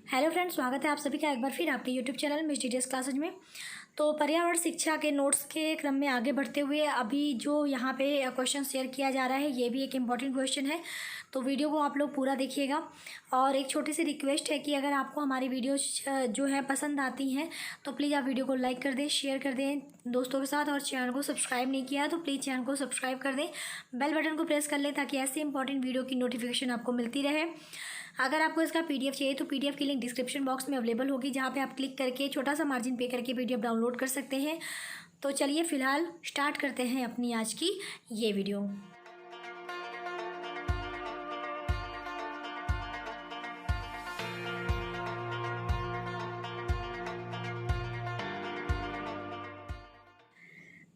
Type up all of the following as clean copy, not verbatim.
Hello friends, स्वागत है आप सभी का एक बार फिर आपके YouTube channel miss details classes में। तो पर्यावरण शिक्षा के नोट्स के क्रम में आगे बढ़ते हुए अभी जो यहाँ पे क्वेश्चन शेयर किया जा रहा है ये भी एक इम्पॉर्टेंट क्वेश्चन है, तो वीडियो को आप लोग पूरा देखिएगा। और एक छोटी सी रिक्वेस्ट है कि अगर आपको हमारी वीडियो जो है पसंद आती हैं तो प्लीज़ आप वीडियो को लाइक कर दें, शेयर कर दें दोस्तों के साथ, और चैनल को सब्सक्राइब नहीं किया तो प्लीज़ चैनल को सब्सक्राइब कर दें, बेल बटन को प्रेस कर लें ताकि ऐसी इंपॉर्टेंट वीडियो की नोटिफिकेशन आपको मिलती रहे। अगर आपको इसका पीडीएफ चाहिए तो पीडीएफ की लिंक डिस्क्रिप्शन बॉक्स में अवेलेबल होगी, जहाँ पे आप क्लिक करके छोटा सा मार्जिन पे करके पीडीएफ डाउनलोड कर सकते हैं। तो चलिए फ़िलहाल स्टार्ट करते हैं अपनी आज की ये वीडियो।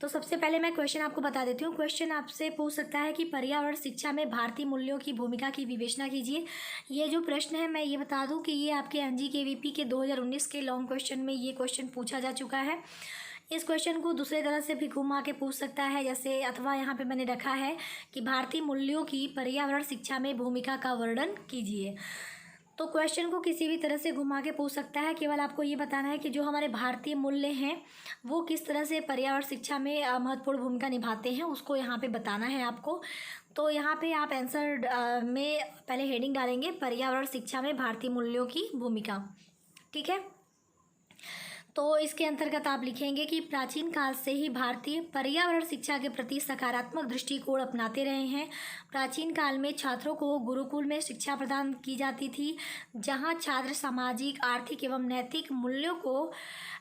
तो सबसे पहले मैं क्वेश्चन आपको बता देती हूँ। क्वेश्चन आपसे पूछ सकता है कि पर्यावरण शिक्षा में भारतीय मूल्यों की भूमिका की विवेचना कीजिए। ये जो प्रश्न है मैं ये बता दूँ कि ये आपके एनजीकेवीपी के 2019 के लॉन्ग क्वेश्चन में ये क्वेश्चन पूछा जा चुका है। इस क्वेश्चन को दूसरे तरह से भी घुमा के पूछ सकता है, जैसे अथवा यहाँ पे मैंने रखा है कि भारतीय मूल्यों की पर्यावरण शिक्षा में भूमिका का वर्णन कीजिए। तो क्वेश्चन को किसी भी तरह से घुमा के पूछ सकता है, केवल आपको ये बताना है कि जो हमारे भारतीय मूल्य हैं वो किस तरह से पर्यावरण शिक्षा में महत्वपूर्ण भूमिका निभाते हैं, उसको यहाँ पे बताना है आपको। तो यहाँ पे आप आंसर में पहले हेडिंग डालेंगे पर्यावरण शिक्षा में भारतीय मूल्यों की भूमिका, ठीक है। तो इसके अंतर्गत आप लिखेंगे कि प्राचीन काल से ही भारतीय पर्यावरण शिक्षा के प्रति सकारात्मक दृष्टिकोण अपनाते रहे हैं। प्राचीन काल में छात्रों को गुरुकुल में शिक्षा प्रदान की जाती थी, जहां छात्र सामाजिक, आर्थिक एवं नैतिक मूल्यों को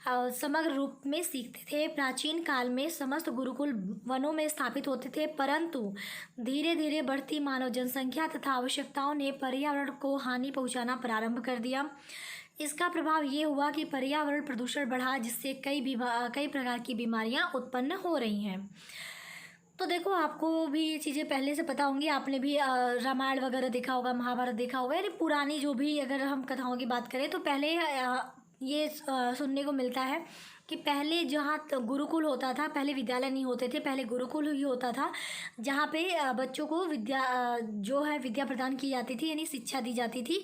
समग्र रूप में सीखते थे। प्राचीन काल में समस्त गुरुकुल वनों में स्थापित होते थे, परंतु धीरे धीरे बढ़ती मानव जनसंख्या तथा आवश्यकताओं ने पर्यावरण को हानि पहुँचाना प्रारंभ कर दिया। इसका प्रभाव ये हुआ कि पर्यावरण प्रदूषण बढ़ा, जिससे कई प्रकार की बीमारियां उत्पन्न हो रही हैं। तो देखो, आपको भी ये चीज़ें पहले से पता होंगी, आपने भी रामायण वगैरह देखा होगा, महाभारत देखा होगा, यानी पुरानी जो भी अगर हम कथाओं की बात करें तो पहले ये सुनने को मिलता है कि पहले जहाँ गुरुकुल होता था, पहले विद्यालय नहीं होते थे, पहले गुरुकुल ही होता था, जहाँ पे बच्चों को विद्या प्रदान की जाती थी, यानी शिक्षा दी जाती थी।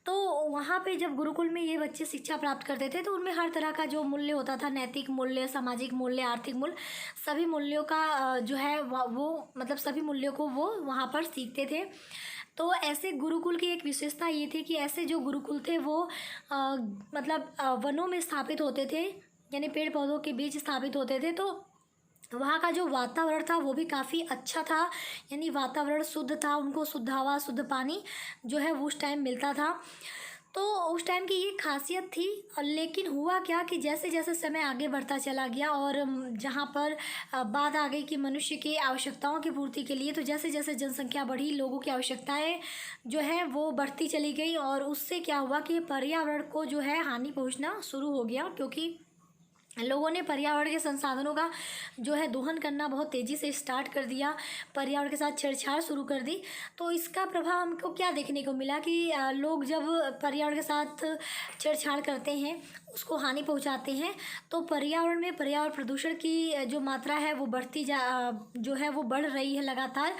तो वहाँ पे जब गुरुकुल में ये बच्चे शिक्षा प्राप्त करते थे तो उनमें हर तरह का जो मूल्य होता था, नैतिक मूल्य, सामाजिक मूल्य, आर्थिक मूल्य, सभी मूल्यों का जो है वो मतलब सभी मूल्यों को वो वहाँ पर सीखते थे। तो ऐसे गुरुकुल की एक विशेषता ये थी कि ऐसे जो गुरुकुल थे वो वनों में स्थापित होते थे, यानी पेड़ पौधों के बीच स्थापित होते थे। तो वहाँ का जो वातावरण था वो भी काफ़ी अच्छा था, यानी वातावरण शुद्ध था, उनको शुद्ध हवा, शुद्ध पानी जो है वो उस टाइम मिलता था। तो उस टाइम की ये खासियत थी। लेकिन हुआ क्या कि जैसे जैसे समय आगे बढ़ता चला गया और जहाँ पर बात आ गई कि मनुष्य की आवश्यकताओं की पूर्ति के लिए, तो जैसे जैसे जनसंख्या बढ़ी, लोगों की आवश्यकताएं जो है वो बढ़ती चली गई, और उससे क्या हुआ कि पर्यावरण को जो है हानि पहुँचना शुरू हो गया, क्योंकि लोगों ने पर्यावरण के संसाधनों का जो है दोहन करना बहुत तेज़ी से स्टार्ट कर दिया, पर्यावरण के साथ छेड़छाड़ शुरू कर दी। तो इसका प्रभाव हमको क्या देखने को मिला कि लोग जब पर्यावरण के साथ छेड़छाड़ करते हैं, उसको हानि पहुंचाते हैं, तो पर्यावरण में पर्यावरण प्रदूषण की जो मात्रा है वो जो है वो बढ़ रही है लगातार।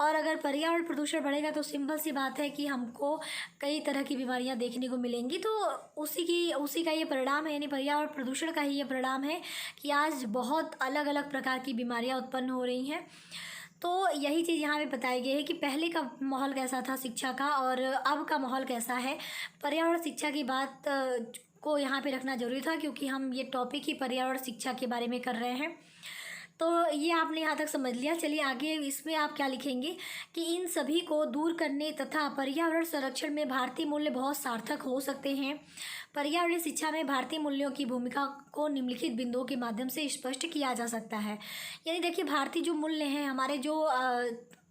और अगर पर्यावरण प्रदूषण बढ़ेगा तो सिंपल सी बात है कि हमको कई तरह की बीमारियां देखने को मिलेंगी। तो उसी का ये परिणाम है, यानी पर्यावरण प्रदूषण का ही ये परिणाम है कि आज बहुत अलग अलग प्रकार की बीमारियां उत्पन्न हो रही हैं। तो यही चीज़ यहाँ पे बताई गई है कि पहले का माहौल कैसा था शिक्षा का और अब का माहौल कैसा है। पर्यावरण शिक्षा की बात को यहाँ पे रखना जरूरी था, क्योंकि हम ये टॉपिक ही पर्यावरण शिक्षा के बारे में कर रहे हैं। तो ये आपने यहाँ तक समझ लिया। चलिए आगे इसमें आप क्या लिखेंगे कि इन सभी को दूर करने तथा पर्यावरण संरक्षण में भारतीय मूल्य बहुत सार्थक हो सकते हैं। पर्यावरण शिक्षा में भारतीय मूल्यों की भूमिका को निम्नलिखित बिंदुओं के माध्यम से स्पष्ट किया जा सकता है। यानी देखिए, भारतीय जो मूल्य हैं, हमारे जो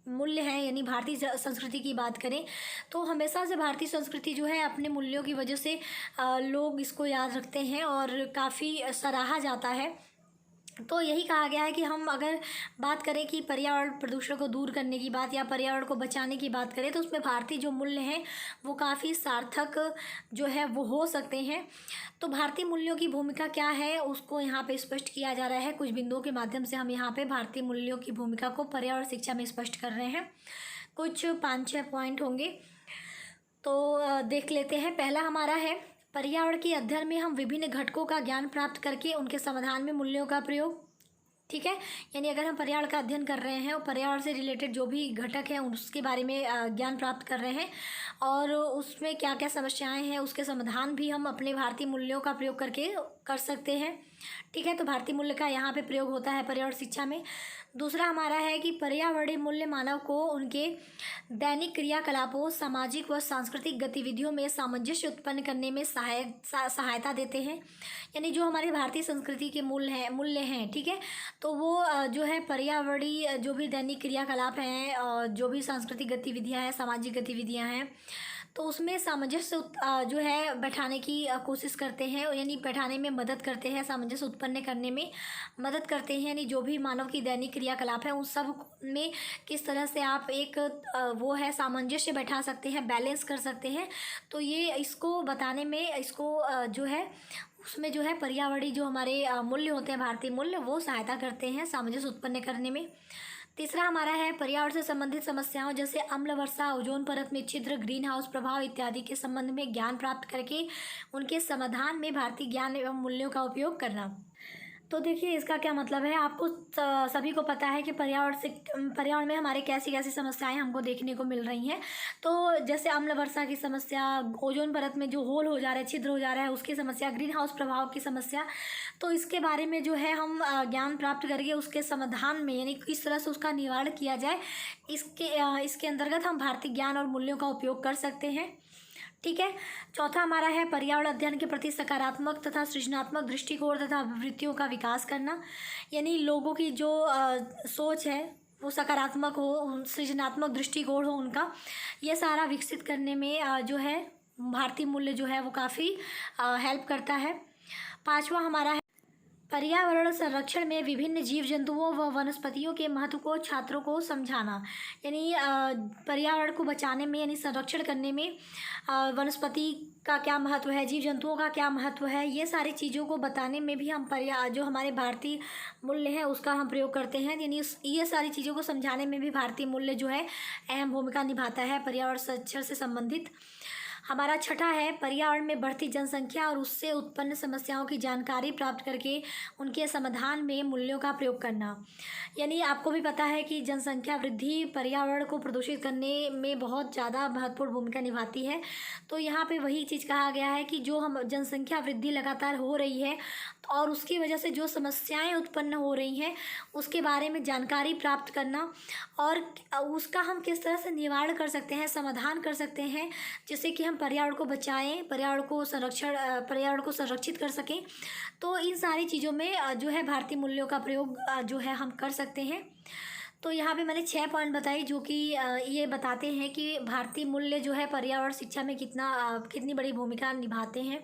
मूल्य हैं, यानी भारतीय संस्कृति की बात करें तो हमेशा से भारतीय संस्कृति जो है अपने मूल्यों की वजह से लोग इसको याद रखते हैं और काफ़ी सराहा जाता है। तो यही कहा गया है कि हम अगर बात करें कि पर्यावरण प्रदूषण को दूर करने की बात या पर्यावरण को बचाने की बात करें तो उसमें भारतीय जो मूल्य हैं वो काफ़ी सार्थक जो है वो हो सकते हैं। तो भारतीय मूल्यों की भूमिका क्या है उसको यहाँ पे स्पष्ट किया जा रहा है। कुछ बिंदुओं के माध्यम से हम यहाँ पे भारतीय मूल्यों की भूमिका को पर्यावरण शिक्षा में स्पष्ट कर रहे हैं। कुछ 5-6 पॉइंट होंगे। तो देख लेते हैं। पहला हमारा है पर्यावरण के अध्ययन में हम विभिन्न घटकों का ज्ञान प्राप्त करके उनके समाधान में मूल्यों का प्रयोग। ठीक है, यानी अगर हम पर्यावरण का अध्ययन कर रहे हैं और पर्यावरण से रिलेटेड जो भी घटक हैं उसके बारे में ज्ञान प्राप्त कर रहे हैं और उसमें क्या क्या समस्याएं हैं उसके समाधान भी हम अपने भारतीय मूल्यों का प्रयोग करके कर सकते हैं। ठीक है, तो भारतीय मूल्य का यहाँ पे प्रयोग होता है पर्यावरण शिक्षा में। दूसरा हमारा है कि पर्यावरणीय मूल्य मानव को उनके दैनिक क्रियाकलापों, सामाजिक व सांस्कृतिक गतिविधियों में सामंजस्य उत्पन्न करने में सहायता देते हैं। यानी जो हमारी भारतीय संस्कृति के मूल्य हैं, ठीक है, तो वो जो है पर्यावरणीय जो भी दैनिक क्रियाकलाप हैं और जो भी सांस्कृतिक गतिविधियां हैं, सामाजिक गतिविधियां हैं, तो उसमें सामंजस्य जो है बैठाने की कोशिश करते हैं, यानी बैठाने में मदद करते हैं, सामंजस्य उत्पन्न करने में मदद करते हैं। यानी जो भी मानव की दैनिक क्रियाकलाप है उन सब में किस तरह से आप एक वो है सामंजस्य बैठा सकते हैं, बैलेंस कर सकते हैं। तो ये इसको बताने में इसको जो है उसमें जो है पर्यावरणीय जो हमारे मूल्य होते हैं, भारतीय मूल्य, वो सहायता करते हैं सामंजस्य उत्पन्न करने में। तीसरा हमारा है पर्यावरण से संबंधित समस्याओं जैसे अम्ल वर्षा, ओजोन परत में छिद्र, ग्रीन हाउस प्रभाव इत्यादि के संबंध में ज्ञान प्राप्त करके उनके समाधान में भारतीय ज्ञान एवं मूल्यों का उपयोग करना। तो देखिए इसका क्या मतलब है, आपको सभी को पता है कि पर्यावरण में हमारे कैसी कैसी समस्याएं हमको देखने को मिल रही हैं। तो जैसे अम्ल वर्षा की समस्या, ओजोन परत में जो होल हो जा रहा है, छिद्र हो जा रहा है, उसकी समस्या, ग्रीन हाउस प्रभाव की समस्या। तो इसके बारे में जो है हम ज्ञान प्राप्त करके उसके समाधान में यानी किस तरह से उसका निवारण किया जाए, इसके अंतर्गत हम भारतीय ज्ञान और मूल्यों का उपयोग कर सकते हैं। ठीक है, चौथा हमारा है पर्यावरण अध्ययन के प्रति सकारात्मक तथा सृजनात्मक दृष्टिकोण तथा अभिवृत्तियों का विकास करना। यानी लोगों की जो सोच है वो सकारात्मक हो, सृजनात्मक दृष्टिकोण हो उनका, ये सारा विकसित करने में जो है भारतीय मूल्य जो है वो काफ़ी हेल्प करता है। पांचवा हमारा है पर्यावरण संरक्षण में विभिन्न जीव जंतुओं व वनस्पतियों के महत्व को छात्रों को समझाना। यानी पर्यावरण को बचाने में यानी संरक्षण करने में वनस्पति का क्या महत्व है, जीव जंतुओं का क्या महत्व है, ये सारी चीज़ों को बताने में भी हम जो हमारे भारतीय मूल्य है उसका हम प्रयोग करते हैं। यानी ये सारी चीज़ों को समझाने में भी भारतीय मूल्य जो है अहम भूमिका निभाता है पर्यावरण संरक्षण से संबंधित। हमारा छठा है पर्यावरण में बढ़ती जनसंख्या और उससे उत्पन्न समस्याओं की जानकारी प्राप्त करके उनके समाधान में मूल्यों का प्रयोग करना। यानी आपको भी पता है कि जनसंख्या वृद्धि पर्यावरण को प्रदूषित करने में बहुत ज़्यादा महत्वपूर्ण भूमिका निभाती है। तो यहाँ पे वही चीज़ कहा गया है कि जो हम जनसंख्या वृद्धि लगातार हो रही है और उसकी वजह से जो समस्याएं उत्पन्न हो रही हैं उसके बारे में जानकारी प्राप्त करना और उसका हम किस तरह से निवारण कर सकते हैं, समाधान कर सकते हैं, जिससे कि हम पर्यावरण को बचाएं, पर्यावरण को संरक्षित कर सकें। तो इन सारी चीज़ों में जो है भारतीय मूल्यों का प्रयोग जो है हम कर सकते हैं। तो यहाँ पे मैंने 6 पॉइंट बताए जो कि ये बताते हैं कि भारतीय मूल्य जो है पर्यावरण शिक्षा में कितनी बड़ी भूमिका निभाते हैं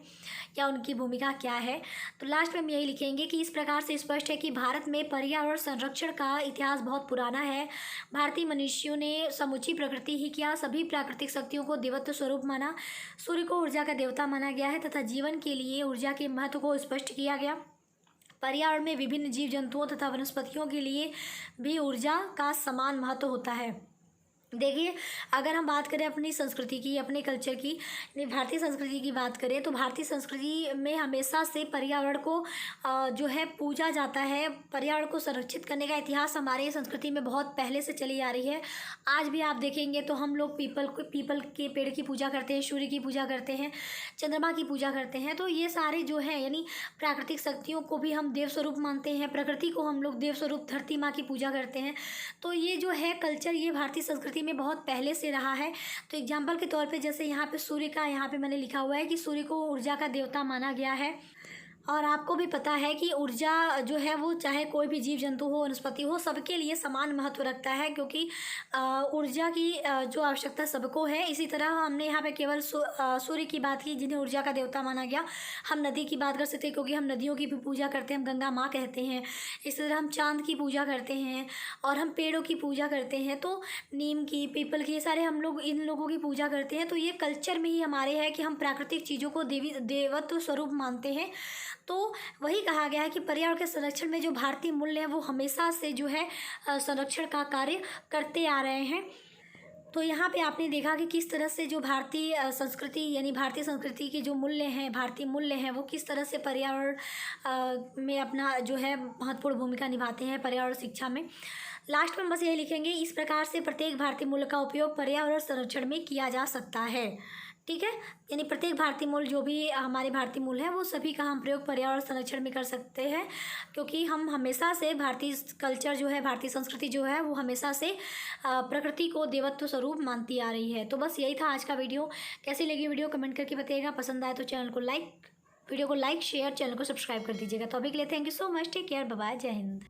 या उनकी भूमिका क्या है। तो लास्ट में हम यही लिखेंगे कि इस प्रकार से स्पष्ट है कि भारत में पर्यावरण संरक्षण का इतिहास बहुत पुराना है। भारतीय मनुष्यों ने समुची प्रकृति ही क्या सभी प्राकृतिक शक्तियों को देवत्व स्वरूप माना, सूर्य को ऊर्जा का देवता माना गया है तथा जीवन के लिए ऊर्जा के महत्व को स्पष्ट किया गया। पर्यावरण में विभिन्न जीव जंतुओं तथा वनस्पतियों के लिए भी ऊर्जा का समान महत्व होता है। देखिए अगर हम बात करें अपनी संस्कृति की, अपने कल्चर की, भारतीय संस्कृति की बात करें तो भारतीय संस्कृति में हमेशा से पर्यावरण को जो है पूजा जाता है। पर्यावरण को संरक्षित करने का इतिहास हमारे संस्कृति में बहुत पहले से चली आ रही है। आज भी आप देखेंगे तो हम लोग पीपल के पेड़ की पूजा करते हैं, सूर्य की पूजा करते हैं, चंद्रमा की पूजा करते हैं। तो ये सारे जो है यानी प्राकृतिक शक्तियों को भी हम देव स्वरूप मानते हैं, प्रकृति को हम लोग देव स्वरूप, धरती माँ की पूजा करते हैं। तो ये जो है कल्चर ये भारतीय संस्कृति में बहुत पहले से रहा है। तो एग्जाम्पल के तौर पे जैसे यहाँ पे सूर्य का यहाँ पे मैंने लिखा हुआ है कि सूर्य को ऊर्जा का देवता माना गया है। और आपको भी पता है कि ऊर्जा जो है वो चाहे कोई भी जीव जंतु हो, वनस्पति हो, सबके लिए समान महत्व रखता है क्योंकि ऊर्जा की जो आवश्यकता सबको है। इसी तरह हमने यहाँ पे केवल सूर्य की बात की जिन्हें ऊर्जा का देवता माना गया। हम नदी की बात कर सकते हैं क्योंकि हम नदियों की भी पूजा करते हैं, हम गंगा माँ कहते हैं। इसी तरह हम चाँद की पूजा करते हैं और हम पेड़ों की पूजा करते हैं। तो नीम की, पीपल की, ये सारे हम लोग इन लोगों की पूजा करते हैं। तो ये कल्चर में ही हमारे है कि हम प्राकृतिक चीज़ों को देवत्व स्वरूप मानते हैं। तो वही कहा गया है कि पर्यावरण के संरक्षण में जो भारतीय मूल्य हैं वो हमेशा से जो है संरक्षण का कार्य करते आ रहे हैं। तो यहाँ पे आपने देखा कि किस तरह से जो भारतीय संस्कृति यानी भारतीय संस्कृति के जो मूल्य हैं, भारतीय मूल्य हैं, वो किस तरह से पर्यावरण में अपना जो है महत्वपूर्ण भूमिका निभाते हैं पर्यावरण शिक्षा में। लास्ट में बस यही लिखेंगे, इस प्रकार से प्रत्येक भारतीय मूल्य का उपयोग पर्यावरण संरक्षण में किया जा सकता है। ठीक है, यानी प्रत्येक भारतीय मूल जो भी हमारे भारतीय मूल हैं वो सभी का हम प्रयोग पर्यावरण संरक्षण में कर सकते हैं, क्योंकि हम हमेशा से भारतीय कल्चर जो है, भारतीय संस्कृति जो है वो हमेशा से प्रकृति को देवत्व स्वरूप मानती आ रही है। तो बस यही था आज का वीडियो। कैसी लगी वीडियो कमेंट करके बताइएगा, पसंद आए तो वीडियो को लाइक शेयर, चैनल को सब्सक्राइब कर दीजिएगा। तो अभी के लिए thank you so much, take care, bye bye, जय हिंद।